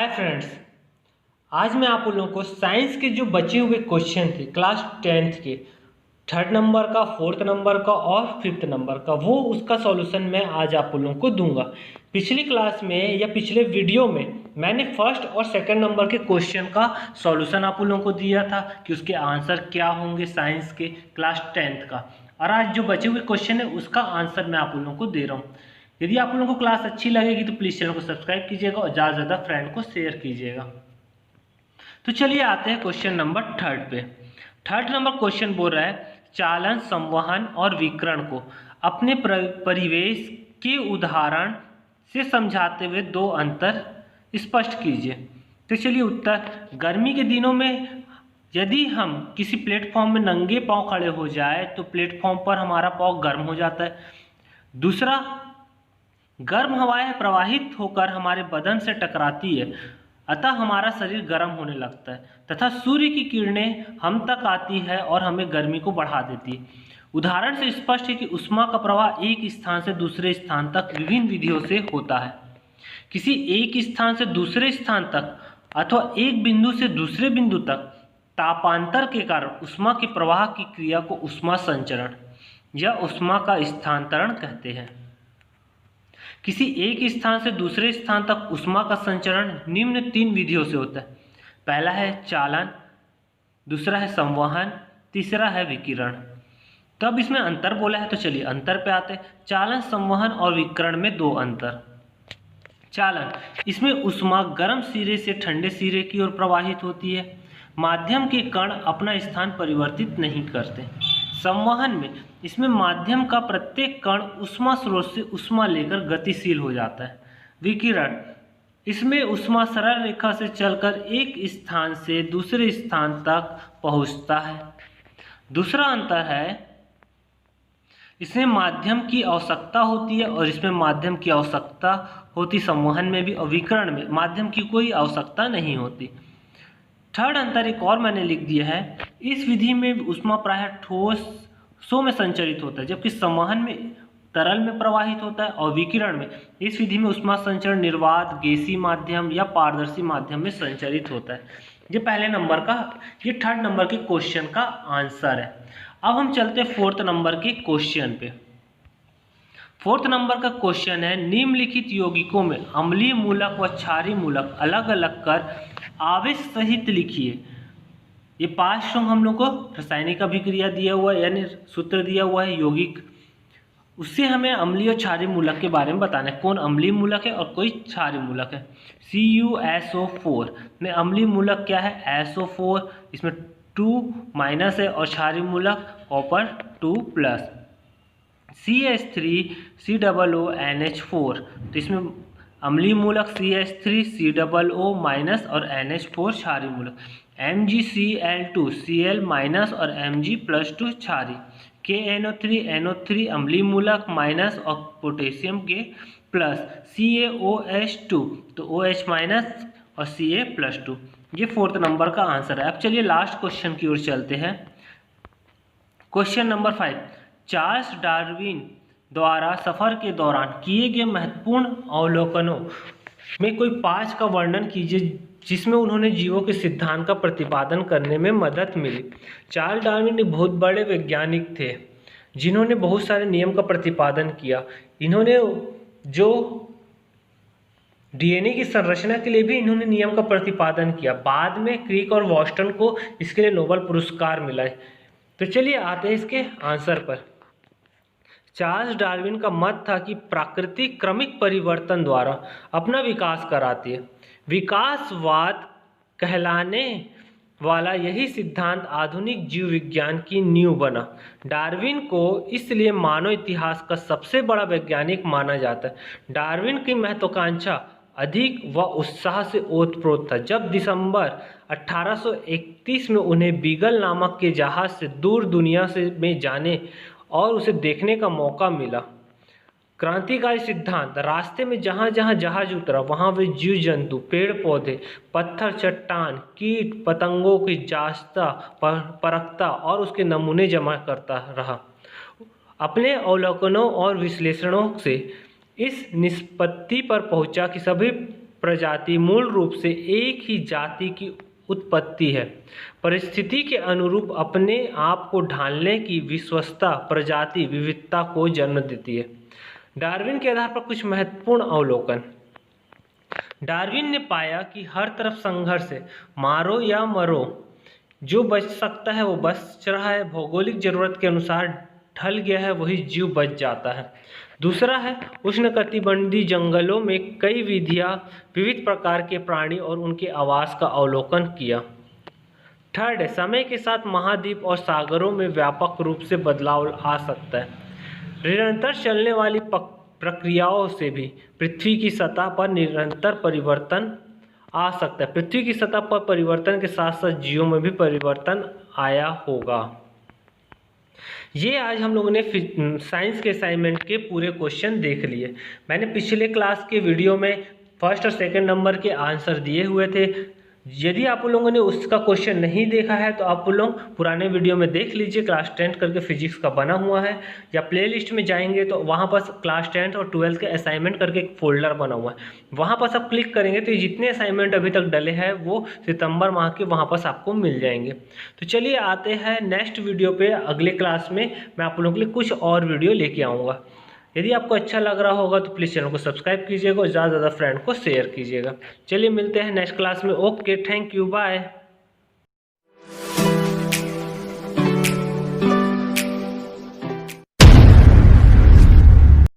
Hi friends, आज मैं आप लोगों को साइंस के जो बचे हुए क्वेश्चन थे क्लास 10th के 3rd नंबर का, 4th नंबर का और 5th नंबर का, वो उसका सॉल्यूशन मैं आज आप लोगों को दूंगा। पिछली क्लास में या पिछले वीडियो में मैंने 1st और 2nd नंबर के क्वेश्चन का सॉल्यूशन आप लोगों को दिया था कि उसके आंसर क्या होंगे साइंस के क्लास 10th का, और आज जो बचे हुए क्वेश्चन है उसका आंसर मैं आप लोगों को दे रहा हूँ। यदि आप लोगों को क्लास अच्छी लगेगी तो प्लीज़ चैनल को सब्सक्राइब कीजिएगा और ज़्यादा से ज़्यादा फ्रेंड को शेयर कीजिएगा। तो चलिए आते हैं क्वेश्चन नंबर 3rd पे। 3rd नंबर क्वेश्चन बोल रहा है चालन, संवहन और विकिरण को अपने परिवेश के उदाहरण से समझाते हुए दो अंतर स्पष्ट कीजिए। तो चलिए उत्तर, गर्मी के दिनों में यदि हम किसी प्लेटफॉर्म में नंगे पांव खड़े हो जाए तो प्लेटफॉर्म पर हमारा पांव गर्म हो जाता है। दूसरा, गर्म हवाएं प्रवाहित होकर हमारे बदन से टकराती है, अतः हमारा शरीर गर्म होने लगता है तथा सूर्य की किरणें हम तक आती है और हमें गर्मी को बढ़ा देती है। उदाहरण से स्पष्ट है कि ऊष्मा का प्रवाह एक स्थान से दूसरे स्थान तक विभिन्न विधियों से होता है। किसी एक स्थान से दूसरे स्थान तक अथवा एक बिंदु से दूसरे बिंदु तक तापांतर के कारण ऊष्मा के प्रवाह की क्रिया को ऊष्मा संचरण या ऊष्मा का स्थानांतरण कहते हैं। किसी एक स्थान से दूसरे स्थान तक ऊष्मा का संचरण निम्न 3 विधियों से होता है। पहला है चालन, दूसरा है संवहन, तीसरा है विकिरण। तब इसमें अंतर बोला है, तो चलिए अंतर पे आते हैं। चालन, संवहन और विकिरण में 2 अंतर। चालन, इसमें ऊष्मा गर्म सिरे से ठंडे सिरे की ओर प्रवाहित होती है। माध्यम के कण अपना स्थान परिवर्तित नहीं करते। संवहन में इसमें माध्यम का प्रत्येक कण ऊष्मा स्रोत से ऊष्मा लेकर गतिशील हो जाता है। विकिरण, इसमें ऊष्मा सरल रेखा से चलकर एक स्थान से दूसरे स्थान तक पहुंचता है। दूसरा अंतर है, इसमें माध्यम की आवश्यकता होती है और इसमें माध्यम की आवश्यकता होती संवहन में भी, और विकिरण में माध्यम की कोई आवश्यकता नहीं होती। 3rd अंतर एक और मैंने लिख दिया है, इस विधि में ऊष्मा प्रायः ठोसों में संचरित होता है, जबकि संवहन में तरल में प्रवाहित होता है, और विकिरण में इस विधि में ऊष्मा संचरण निर्वात, गैसीय माध्यम या पारदर्शी माध्यम में संचरित होता है। ये पहले नंबर का, ये 3rd नंबर के क्वेश्चन का आंसर है। अब हम चलते हैं 4th नंबर के क्वेश्चन पे। 4th नंबर का क्वेश्चन है, निम्नलिखित यौगिकों में अम्लीय मूलक व क्षारीय मूलक अलग अलग कर आवेश सहित लिखिए। ये 5 हम लोग को रासायनिक अभिक्रिया दिया हुआ है, यानी सूत्र दिया हुआ है यौगिक, उससे हमें अम्लीय और क्षारीय मूलक के बारे में बताना है। कौन अम्लीय मूलक है और कोई क्षारीय मूलक है। CuSO4 में अम्लीय मूलक क्या है, SO4, इसमें 2- है, और क्षारीय मूलक कॉपर 2+। CH3COONH4, तो इसमें अम्लीय मूलक CH3 COO- और NH4 क्षारीय मूलक। MgCl2 Cl- और Mg+2 क्षारीय। KNO3 NO3 अम्लीय मूलक माइनस और पोटेशियम के प्लस। CaOH2 तो OH- और Ca+2। ये 4th नंबर का आंसर है। अब चलिए लास्ट क्वेश्चन की ओर चलते हैं। क्वेश्चन नंबर 5, चार्ल्स डार्विन द्वारा सफर के दौरान किए गए महत्वपूर्ण अवलोकनों में कोई 5 का वर्णन कीजिए जिसमें उन्होंने जीवों के सिद्धांत का प्रतिपादन करने में मदद मिली। चार्ल्स डार्विन एक बहुत बड़े वैज्ञानिक थे जिन्होंने बहुत सारे नियम का प्रतिपादन किया। इन्होंने जो DNA की संरचना के लिए भी इन्होंने नियम का प्रतिपादन किया। बाद में क्रिक और वाटसन को इसके लिए नोबेल पुरस्कार मिला है। तो चलिए आते हैं इसके आंसर पर। चार्ल्स डार्विन का मत था कि प्रकृति क्रमिक परिवर्तन द्वारा अपना विकास कराती है। विकासवाद कहलाने वाला यही सिद्धांत आधुनिक जीव विज्ञान की नींव बना। डार्विन को इसलिए मानव इतिहास का सबसे बड़ा वैज्ञानिक माना जाता है। डार्विन की महत्वाकांक्षा अधिक व उत्साह से ओतप्रोत था जब दिसंबर 1831 में उन्हें बीगल नामक के जहाज से दूर दुनिया से में जाने और उसे देखने का मौका मिला। क्रांतिकारी सिद्धांत, रास्ते में जहाँ जहाँ जहाज उतरा वहाँ वे जीव जंतु, पेड़ पौधे, पत्थर, चट्टान, कीट पतंगों की जांचता परखता और उसके नमूने जमा करता रहा। अपने अवलोकनों और विश्लेषणों से इस निष्पत्ति पर पहुंचा कि सभी प्रजाति मूल रूप से एक ही जाति की उत्पत्ति है। परिस्थिति के अनुरूप अपने आप को ढालने की विश्वस्तता प्रजाति विविधता को जन्म देती है। डार्विन के आधार पर कुछ महत्वपूर्ण अवलोकन। डार्विन ने पाया कि हर तरफ संघर्ष है, मारो या मरो, जो बच सकता है वो बच रहा है, भौगोलिक जरूरत के अनुसार ढल गया है वही जीव बच जाता है। दूसरा है उष्णकटिबंधीय जंगलों में कई विविध प्रकार के प्राणी और उनके आवास का अवलोकन किया। थर्ड है समय के साथ महाद्वीप और सागरों में व्यापक रूप से बदलाव आ सकता है। निरंतर चलने वाली प्रक्रियाओं से भी पृथ्वी की सतह पर निरंतर परिवर्तन आ सकता है। पृथ्वी की सतह पर परिवर्तन के साथ साथ जीवों में भी परिवर्तन आया होगा। ये आज हम लोगों ने साइंस के असाइनमेंट के पूरे क्वेश्चन देख लिए। मैंने पिछले क्लास के वीडियो में फर्स्ट और सेकंड नंबर के आंसर दिए हुए थे। यदि आप लोगों ने उसका क्वेश्चन नहीं देखा है तो आप लोग पुराने वीडियो में देख लीजिए, क्लास 10 करके फिजिक्स का बना हुआ है, या प्लेलिस्ट में जाएंगे तो वहाँ पर क्लास 10 और 12 के असाइनमेंट करके एक फोल्डर बना हुआ है, वहाँ पर आप क्लिक करेंगे तो जितने असाइनमेंट अभी तक डले हैं वो सितंबर माह के वहाँ पर आपको मिल जाएंगे। तो चलिए आते हैं नेक्स्ट वीडियो पे। अगले क्लास में मैं आप लोगों के लिए कुछ और वीडियो लेके आऊँगा। यदि आपको अच्छा लग रहा होगा तो प्लीज़ चैनल को सब्सक्राइब कीजिएगा और ज़्यादा से ज़्यादा फ्रेंड को शेयर कीजिएगा। चलिए मिलते हैं नेक्स्ट क्लास में। Okay, thank you, bye.